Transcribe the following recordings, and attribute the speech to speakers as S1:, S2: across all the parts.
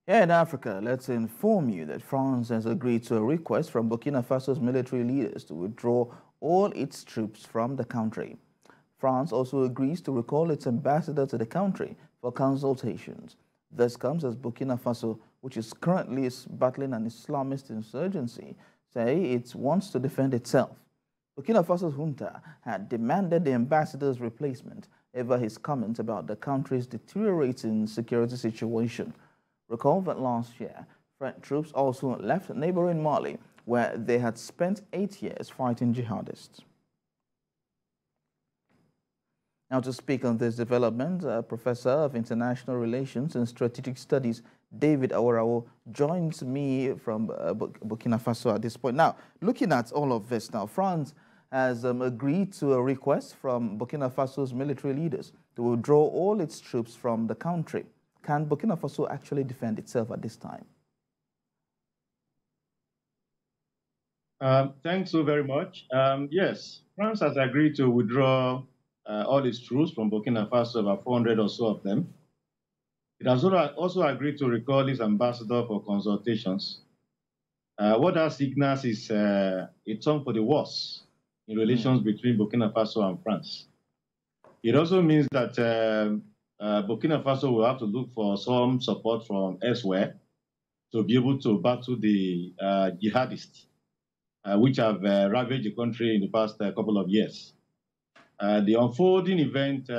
S1: Here in Africa, let's inform you that France has agreed to a request from Burkina Faso's military leaders to withdraw all its troops from the country. France also agrees to recall its ambassador to the country for consultations. This comes as Burkina Faso, which is currently battling an Islamist insurgency, say it wants to defend itself. Burkina Faso's junta had demanded the ambassador's replacement over his comments about the country's deteriorating security situation. Recall that last year, French troops also left neighboring Mali, where they had spent 8 years fighting jihadists. Now, to speak on this development, Professor of International Relations and Strategic Studies, David Awarao, joins me from Burkina Faso at this point. Now, looking at all of this now, France has agreed to a request from Burkina Faso's military leaders to withdraw all its troops from the country. Can Burkina Faso actually defend itself at this time?
S2: Thanks so very much. Yes, France has agreed to withdraw all its troops from Burkina Faso, about 400 or so of them. It has also agreed to recall its ambassador for consultations. What that signals is a tone for the worse in relations between Burkina Faso and France. It also means that Burkina Faso will have to look for some support from elsewhere to be able to battle the jihadists, which have ravaged the country in the past couple of years. The unfolding event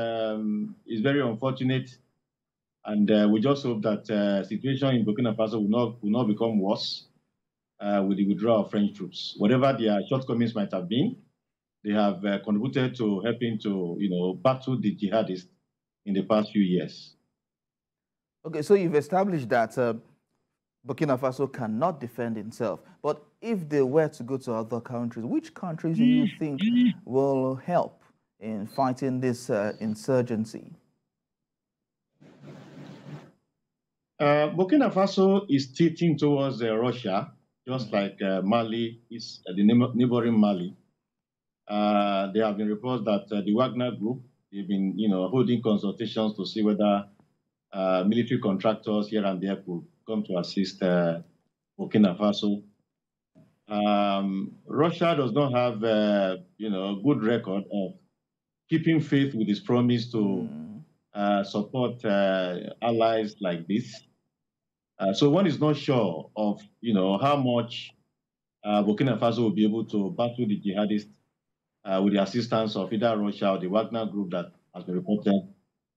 S2: is very unfortunate, and we just hope that the situation in Burkina Faso will not become worse with the withdrawal of French troops. Whatever their shortcomings might have been, they have contributed to helping to battle the jihadists in the past few years.
S1: Okay, so you've established that Burkina Faso cannot defend itself. But if they were to go to other countries, which countries do you think will help in fighting this insurgency?
S2: Burkina Faso is tilting towards Russia, just like Mali is the neighboring Mali. There have been reports that the Wagner Group, they've been holding consultations to see whether military contractors here and there could come to assist Burkina Faso. Russia does not have a good record of keeping faith with its promise to support allies like this. So one is not sure of how much Burkina Faso will be able to battle the jihadists with the assistance of either Russia or the Wagner Group that has been reported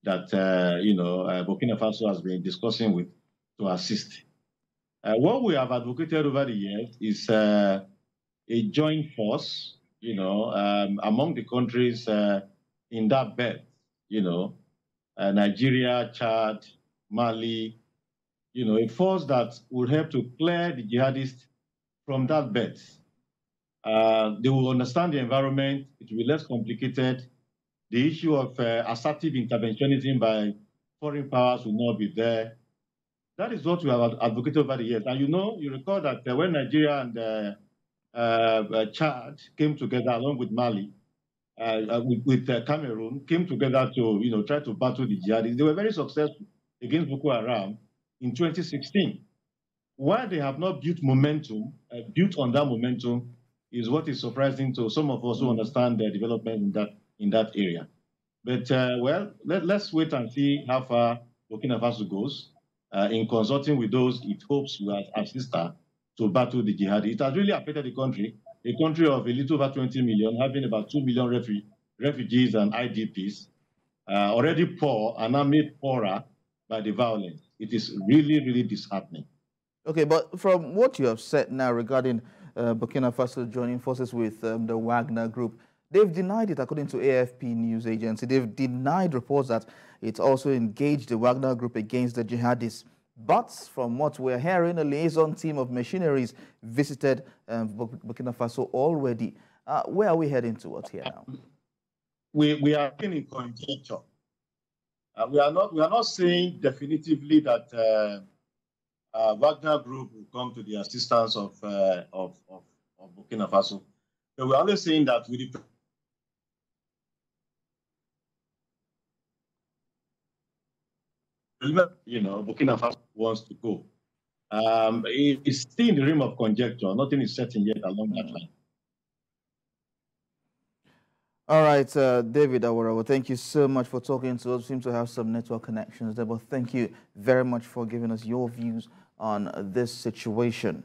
S2: that Burkina Faso has been discussing with to assist. What we have advocated over the years is a joint force, among the countries in that belt, Nigeria, Chad, Mali, a force that will help to clear the jihadists from that belt. They will understand the environment. It will be less complicated. The issue of assertive interventionism by foreign powers will not be there. That is what we have advocated over the years. And you recall that when Nigeria and Chad came together along with Mali, with Cameroon, came together to try to battle the jihadists, they were very successful against Boko Haram in 2016. Why they have not built momentum, built on that momentum, is what is surprising to some of us who understand the development in that area. But let's wait and see how far Burkina Faso goes in consulting with those it hopes will assist her to battle the jihad. It has really affected the country, a country of a little over 20 million, having about 2 million refugees and IDPs, already poor and now made poorer by the violence. It is really, really disheartening.
S1: Okay, but from what you have said now regarding Burkina Faso joining forces with the Wagner Group, they've denied it, according to AFP news agency. They've denied reports that it's also engaged the Wagner Group against the jihadists. But from what we're hearing, a liaison team of machineries visited Burkina Faso already. Where are we heading towards here now?
S2: We are in conjecture. We are not saying definitively that Wagner Group will come to the assistance of Burkina Faso. But we're only saying that with the Burkina Faso wants to go. It's still in the realm of conjecture. Nothing is certain yet along that line.
S1: All right, David Awarawa, thank you so much for talking to us. We seem to have some network connections there, but thank you very much for giving us your views on this situation.